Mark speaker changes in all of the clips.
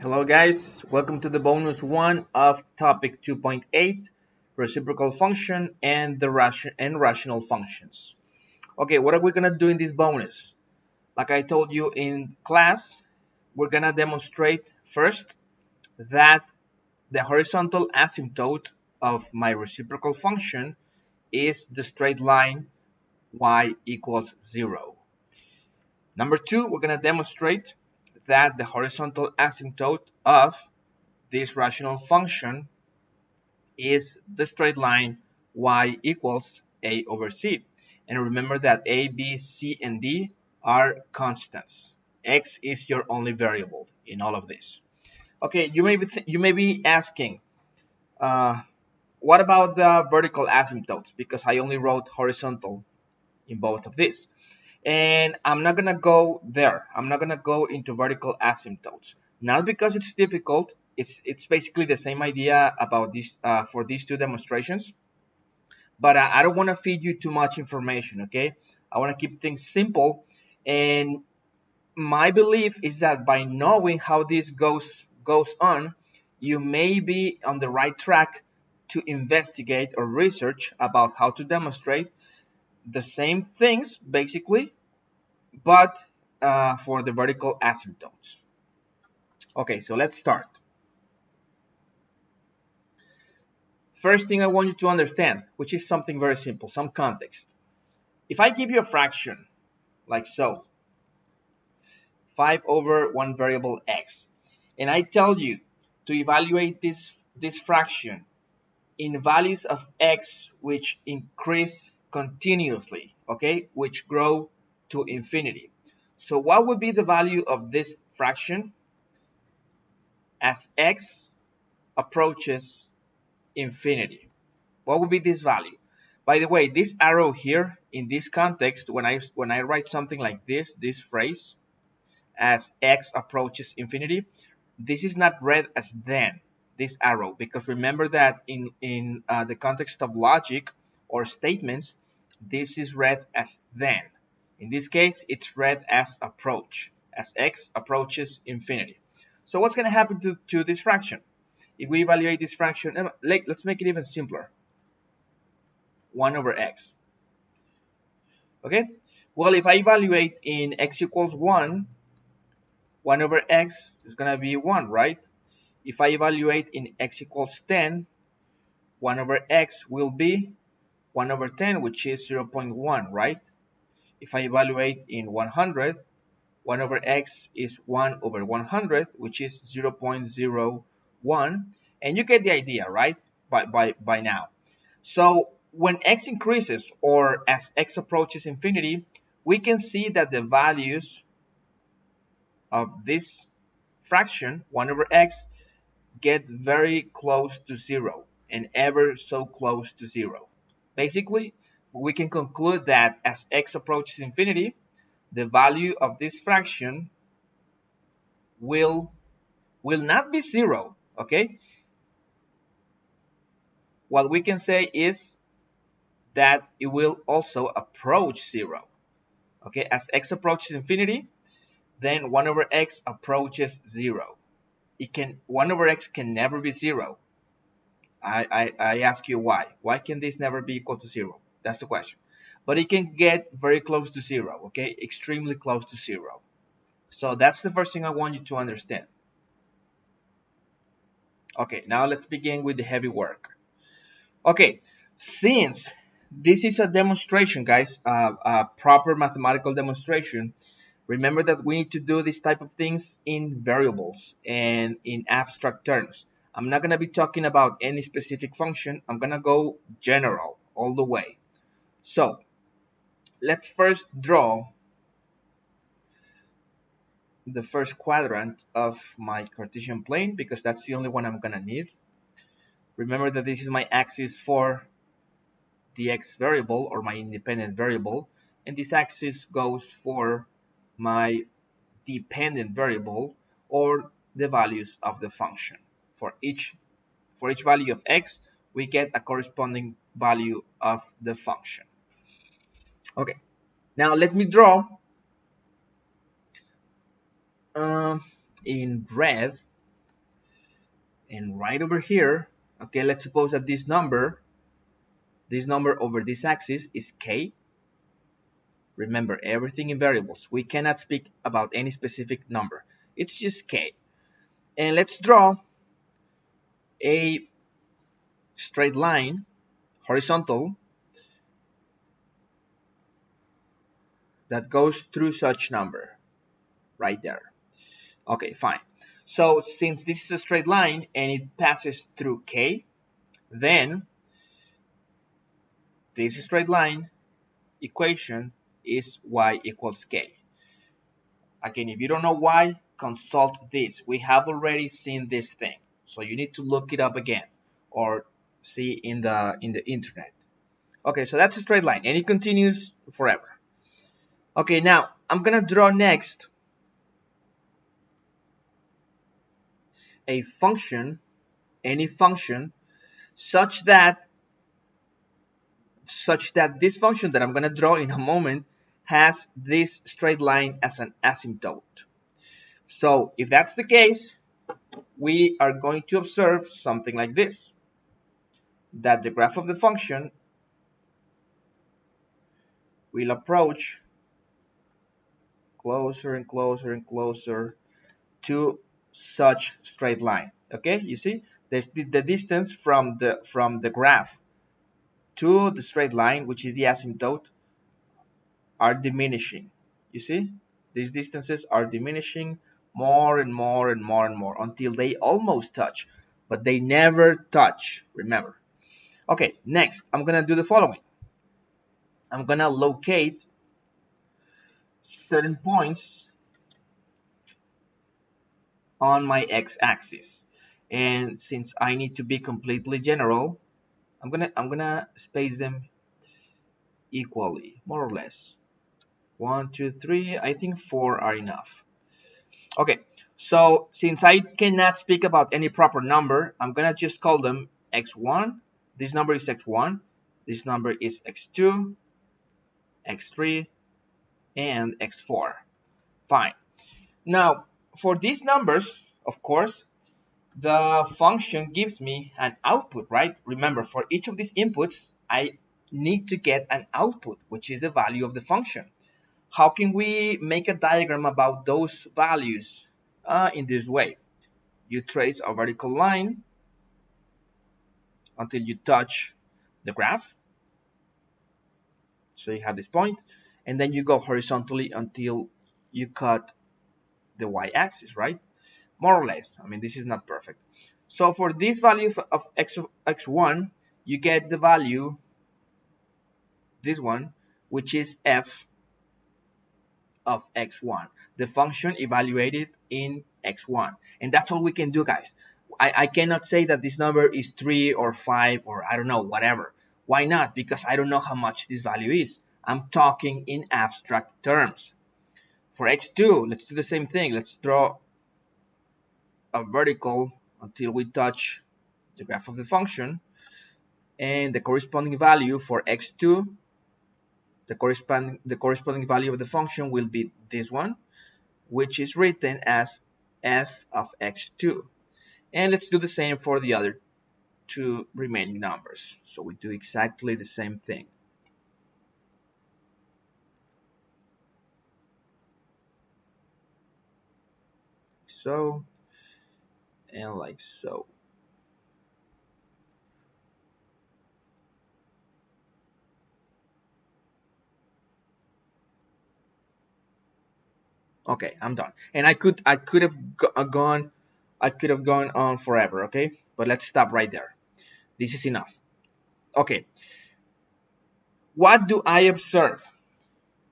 Speaker 1: Hello guys, welcome to the bonus one of topic 2.8, reciprocal function and the rational functions. Okay, what are we gonna do in this bonus? Like I told you in class, we're gonna demonstrate first that the horizontal asymptote of my reciprocal function is the straight line y equals 0. Number two, we're gonna demonstrate that the horizontal asymptote of this rational function is the straight line y equals a over c. And remember that a, b, c, and d are constants. X is your only variable in all of this. Okay, you may be asking, uh, what about the vertical asymptotes? Because I only wrote horizontal in both of these. And I'm not gonna go there. I'm not gonna go into vertical asymptotes. Not because it's difficult. It's basically the same idea about this for these two demonstrations. But I don't want to feed you too much information. Okay, I want to keep things simple. And my belief is that by knowing how this goes on, you may be on the right track to investigate or research about how to demonstrate the same things basically, but for the vertical asymptotes. Okay, so let's start. First thing I want you to understand, which is something very simple, some context. If I give you a fraction, like so, 5 over 1 variable x, and I tell you to evaluate this fraction in values of x which increase continuously, okay, which grow to infinity. So what would be the value of this fraction as x approaches infinity? What would be this value? By the way, this arrow here in this context, when I write something like this phrase, as x approaches infinity, this is not read as then, this arrow, because remember that in the context of logic or statements, this is read as then. In this case, it's read as approach, as x approaches infinity. So what's going to happen to this fraction? If we evaluate this fraction, let's make it even simpler. 1 over x. Okay? Well, if I evaluate in x equals 1, 1 over x is going to be 1, right? If I evaluate in x equals 10, 1 over x will be 1 over 10, which is 0.1, right? If I evaluate in 100, 1 over x is 1 over 100, which is 0.01. And you get the idea, right? By now. So when x increases, or as x approaches infinity, we can see that the values of this fraction, 1 over x, get very close to 0 and ever so close to 0. Basically, we can conclude that as x approaches infinity, the value of this fraction will not be 0, okay? What we can say is that it will also approach 0. Okay, as x approaches infinity, then 1 over x approaches 0. 1 over x can never be 0. I ask you why. Why can this never be equal to 0? That's the question. But it can get very close to 0, okay? Extremely close to 0. So that's the first thing I want you to understand. Okay, now let's begin with the heavy work. Okay, since this is a demonstration, guys, a proper mathematical demonstration, remember that we need to do this type of things in variables and in abstract terms. I'm not going to be talking about any specific function. I'm going to go general all the way. So let's first draw the first quadrant of my Cartesian plane, because that's the only one I'm going to need. Remember that this is my axis for the x variable, or my independent variable, and this axis goes for my dependent variable, or the values of the function. For each value of x, we get a corresponding value of the function. Okay, now let me draw in red And right over here, okay, let's suppose that this number over this axis is k. Remember, everything in variables. We cannot speak about any specific number. It's just k. And let's draw a straight line, horizontal, that goes through such number right there. Okay, fine. So since this is a straight line and it passes through k, then this straight line equation is y equals k. Again, if you don't know why, consult this. We have already seen this thing, so you need to look it up again or see in the internet. Okay, so that's a straight line and it continues forever. Okay, now I'm gonna draw next a function, any function, such that this function that I'm gonna draw in a moment has this straight line as an asymptote. So if that's the case, we are going to observe something like this, that the graph of the function will approach closer and closer and closer to such straight line. Okay, you see the distance from the graph to the straight line, which is the asymptote, are diminishing. You see, these distances are diminishing more and more and more and more until they almost touch, but they never touch, remember. Okay, next I'm gonna do the following. I'm gonna locate certain points on my x-axis, and since I need to be completely general, I'm gonna space them equally, more or less. 1, 2, 3. I think 4 are enough. Okay, so since I cannot speak about any proper number, I'm gonna just call them x1. This number is x1. This number is x2, x3, and x4. Fine. Now, for these numbers, of course, the function gives me an output, right? Remember, for each of these inputs, I need to get an output, which is the value of the function. How can we make a diagram about those values? In this way. You trace a vertical line until you touch the graph. So you have this point, and then you go horizontally until you cut the y-axis, right? More or less. I mean, this is not perfect. So for this value of x1, you get the value, this one, which is f of x1, the function evaluated in x1. And that's all we can do, guys. I cannot say that this number is 3 or 5 or I don't know, whatever. Why not? Because I don't know how much this value is. I'm talking in abstract terms. For x2, let's do the same thing. Let's draw a vertical until we touch the graph of the function. And the corresponding value for x2, the corresponding value of the function will be this one, which is written as f of x2. And let's do the same for the other two remaining numbers. So we do exactly the same thing. So, and like so. Okay, I'm done. And I could have gone on forever, okay? But let's stop right there. This is enough. Okay. What do I observe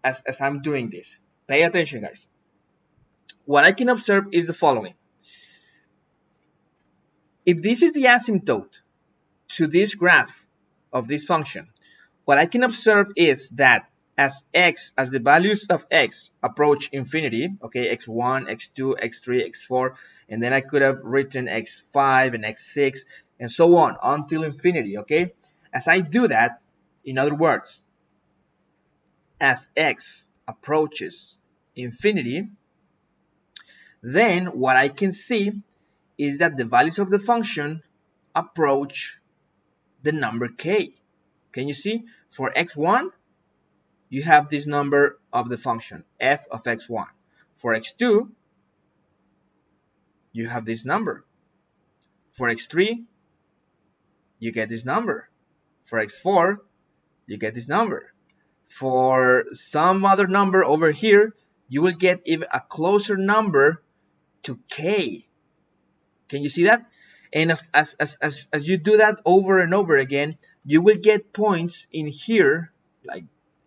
Speaker 1: as I'm doing this? Pay attention, guys. What I can observe is the following. If this is the asymptote to this graph of this function, what I can observe is that as the values of x approach infinity, okay, x1, x2, x3, x4, and then I could have written x5 and x6 and so on until infinity, okay? As I do that, in other words, as x approaches infinity, then what I can see is that the values of the function approach the number k. Can you see? For x1, you have this number of the function, f of x1. For x2, you have this number. For x3, you get this number. For x4, you get this number. For some other number over here, you will get even a closer number to k. Can you see that? And as you do that over and over again, you will get points in here, like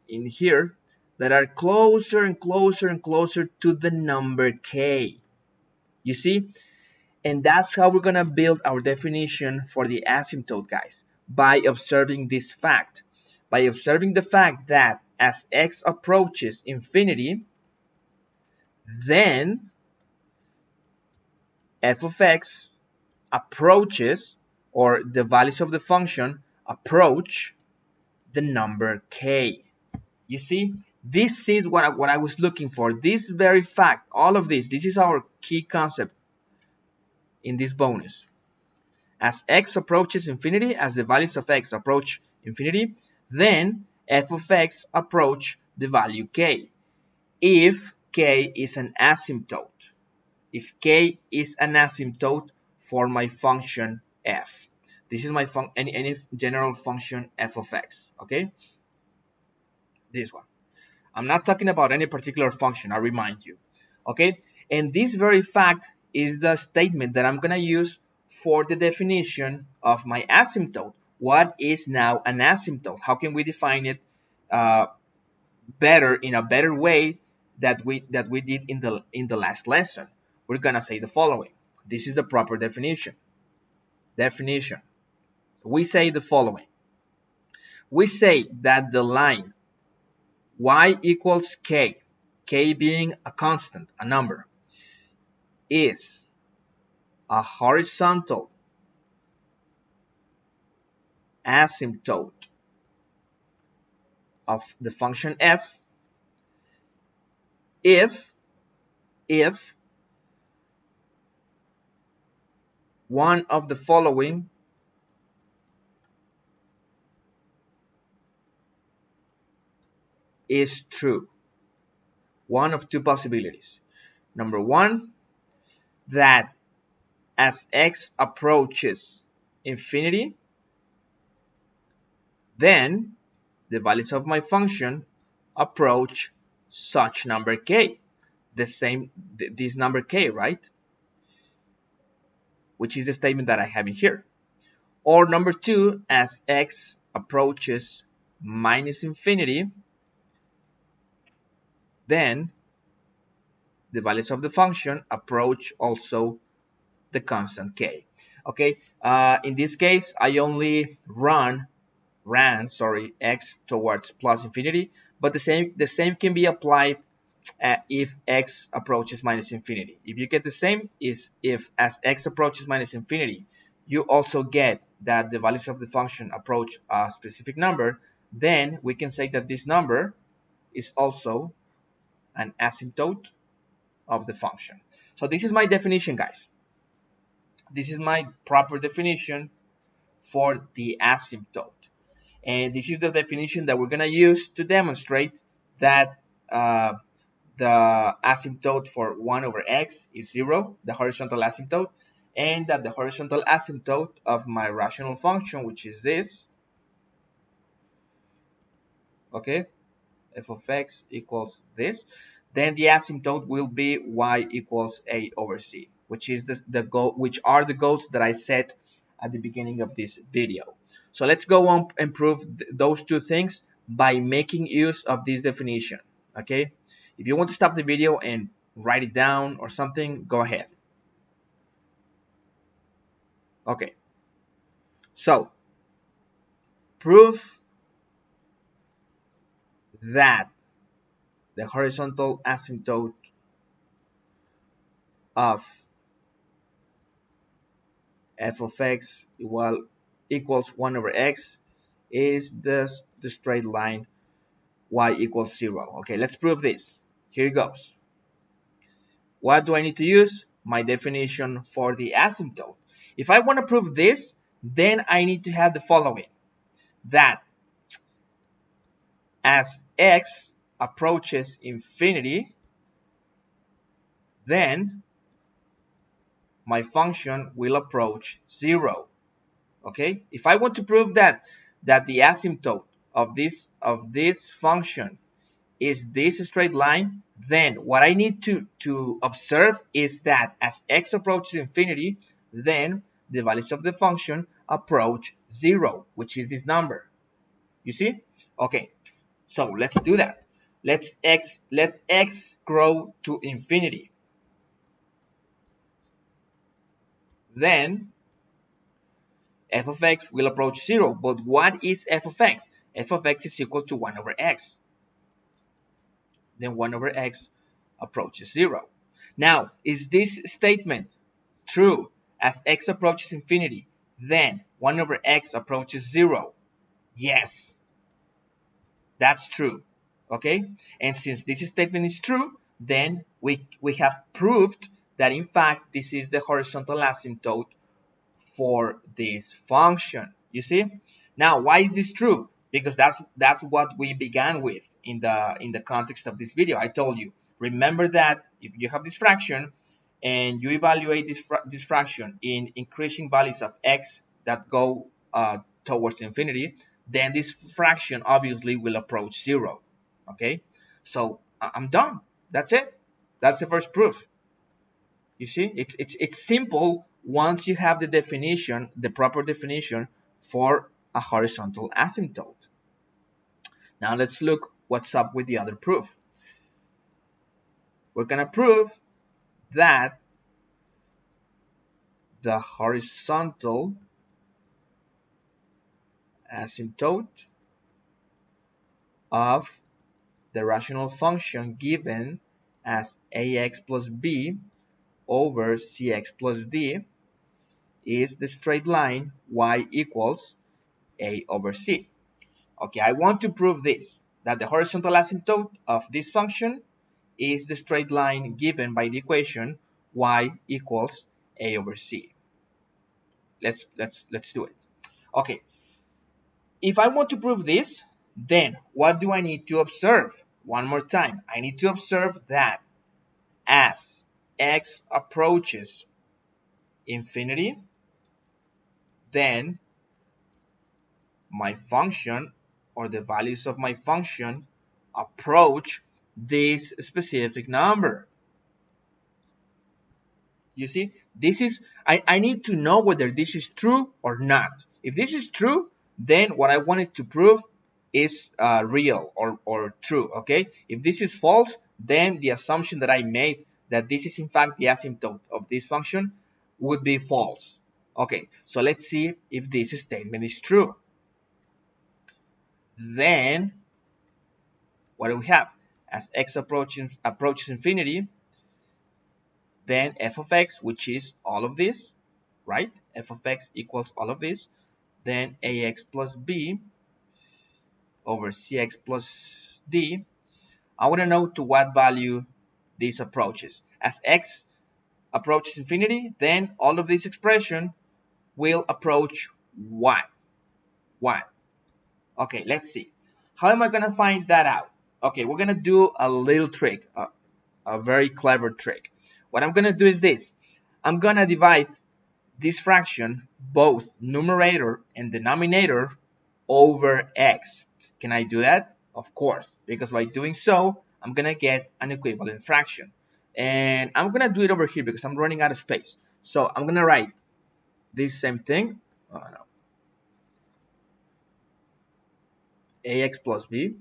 Speaker 1: in here, that are closer and closer and closer to the number k. You see? And that's how we're going to build our definition for the asymptote, guys, by observing this fact. By observing the fact that as x approaches infinity, then f of x approaches, or the values of the function approach the number k. You see, this is what I was looking for. This very fact, all of this is our key concept in this bonus. As x approaches infinity, as the values of x approach infinity, then f of x approach the value k. If k is an asymptote. If k is an asymptote for my function f. This is my any general function f of x, okay? This one. I'm not talking about any particular function, I remind you, okay? And this very fact is the statement that I'm going to use for the definition of my asymptote. What is now an asymptote? How can we define it better, in a better way that we did in the last lesson? We're going to say the following. This is the proper definition. We say the following. We say that the line y equals k, k being a constant, a number, is a horizontal asymptote of the function f if one of the following is true. One of two possibilities. Number one, that as x approaches infinity, then the values of my function approach such number k, this number k, right? Which is the statement that I have in here. Or number two, as x approaches minus infinity, then the values of the function approach also the constant k. Okay, in this case, I only ran x towards plus infinity, but the same can be applied if x approaches minus infinity. If you get the same, is if as x approaches minus infinity, you also get that the values of the function approach a specific number, then we can say that this number is also an asymptote of the function. So this is my definition, guys. This is my proper definition for the asymptote. And this is the definition that we're going to use to demonstrate that the asymptote for 1 over x is 0, the horizontal asymptote, and that the horizontal asymptote of my rational function, which is this, okay, f of x equals this, then the asymptote will be y equals a over c, which is the goal, which are the goals that I set at the beginning of this video. So let's go on and prove those two things by making use of this definition. Okay, if you want to stop the video and write it down or something, go ahead. Okay, so prove that the horizontal asymptote of f of x equals 1 over x is the straight line y equals 0. Okay, let's prove this. Here it goes. What do I need to use? my definition for the asymptote. If I want to prove this, then I need to have the following, that as x approaches infinity, then my function will approach 0. Okay? If I want to prove that the asymptote of this function is this straight line, then what I need to observe is that as x approaches infinity, then the values of the function approach 0, which is this number. You see? Okay, so let's do that. Let x grow to infinity. Then f of x will approach 0. But what is f of x? F of x is equal to 1 over x. Then 1 over x approaches 0. Now, is this statement true? As x approaches infinity, then 1 over x approaches 0. Yes, that's true. Okay? And since this statement is true, then we have proved that in fact this is the horizontal asymptote for this function. You see? Now, why is this true? Because that's what we began with in the context of this video. I told you, remember that if you have this fraction and you evaluate this fraction in increasing values of x that go towards infinity, then this fraction obviously will approach 0. Okay? So I'm done. That's it. That's the first proof. You see, it's simple once you have the definition, the proper definition for a horizontal asymptote. Now let's look what's up with the other proof. We're going to prove that the horizontal asymptote of the rational function given as ax plus b over cx plus d is the straight line y equals a over c. Okay, I want to prove this, that the horizontal asymptote of this function is the straight line given by the equation y equals a over c. Let's do it. Okay, if I want to prove this, then what do I need to observe? One more time, I need to observe that as x approaches infinity, then my function or the values of my function approach this specific number. You see, this is, I need to know whether this is true or not. If this is true, then what I wanted to prove is real or true, okay? If this is false, then the assumption that I made that this is in fact the asymptote of this function would be false. Okay, so let's see if this statement is true. Then, what do we have? As x approaches infinity, then f of x, which is all of this, right? F of x equals all of this. Then ax plus b over cx plus d. I want to know to what value this approaches. As x approaches infinity, then all of this expression will approach what? What? Okay, let's see. How am I going to find that out? Okay, we're going to do a little trick, a very clever trick. What I'm going to do is this. I'm going to divide this fraction, both numerator and denominator, over x. Can I do that? Of course, because by doing so, I'm going to get an equivalent fraction. And I'm going to do it over here because I'm running out of space. So I'm going to write this same thing. Oh, no. Ax plus b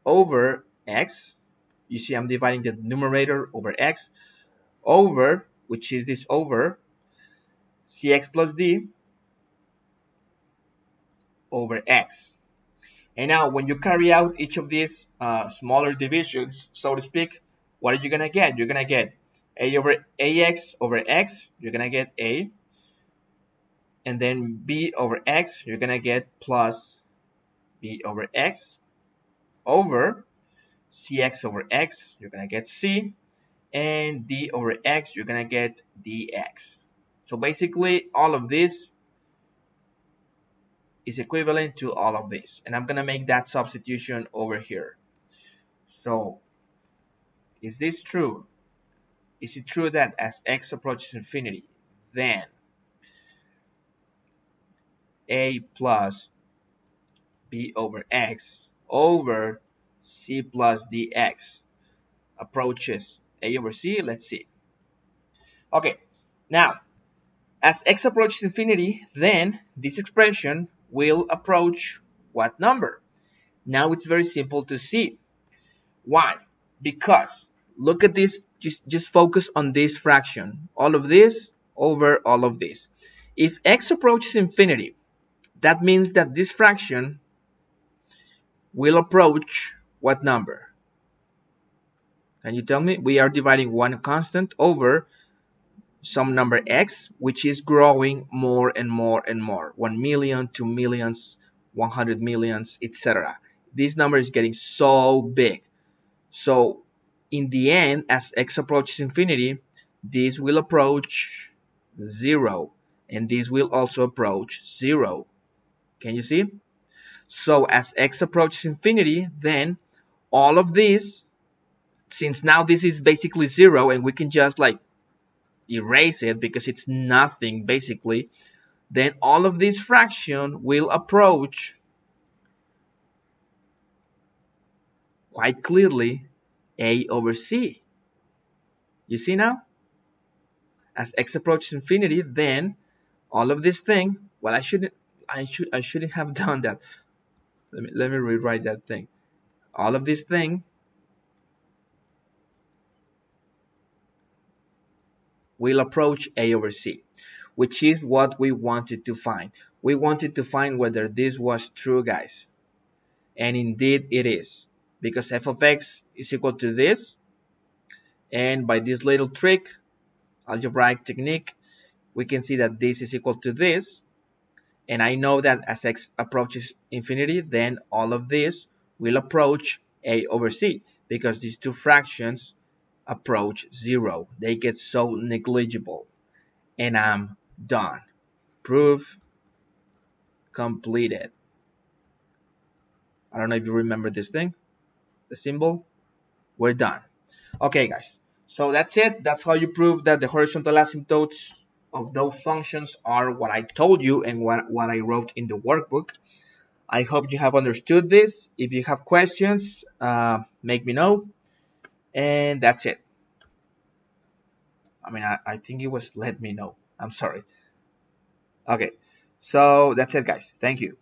Speaker 1: over x. You see I'm dividing the numerator over x over, which is this over, cx plus d over x. And now when you carry out each of these smaller divisions, so to speak, what are you going to get? You're going to get a over ax over x, you're going to get a, and then b over x, you're going to get plus b over x over cx over x, you're going to get c, and d over x, you're gonna get dx. So basically all of this is equivalent to all of this, and I'm gonna make that substitution over here. So is this true? Is it true that as x approaches infinity, then a plus b over x over c plus dx approaches a over c? Let's see. Okay, now as x approaches infinity, then this expression will approach what number? Now it's very simple to see. Why? Because look at this, just focus on this fraction. All of this over all of this. If x approaches infinity, that means that this fraction will approach what number? Can you tell me? We are dividing one constant over some number x, which is growing more and more and more. 1 million, 2 millions, 100 millions, etc. This number is getting so big. So in the end, as x approaches infinity, this will approach 0. And this will also approach 0. Can you see? So as x approaches infinity, then all of this, since now this is basically 0, and we can just like erase it because it's nothing basically, then all of this fraction will approach quite clearly a over c. You see now? As x approaches infinity, then all of this thing, well, I shouldn't have done that. Let me rewrite that thing. All of this thing will approach a over c, which is what we wanted to find. We wanted to find whether this was true, guys. And indeed it is, because f of x is equal to this, and by this little trick, algebraic technique, we can see that this is equal to this, and I know that as x approaches infinity, then all of this will approach a over c, because these two fractions approach 0. They get so negligible. And I'm done. Proof completed. I don't know if you remember this thing, the symbol. We're done. Okay, guys. So that's it. That's how you prove that the horizontal asymptotes of those functions are what I told you and what I wrote in the workbook. I hope you have understood this. If you have questions, make me know. And that's it. I mean, I think it was let me know. I'm sorry. Okay. So that's it, guys. Thank you.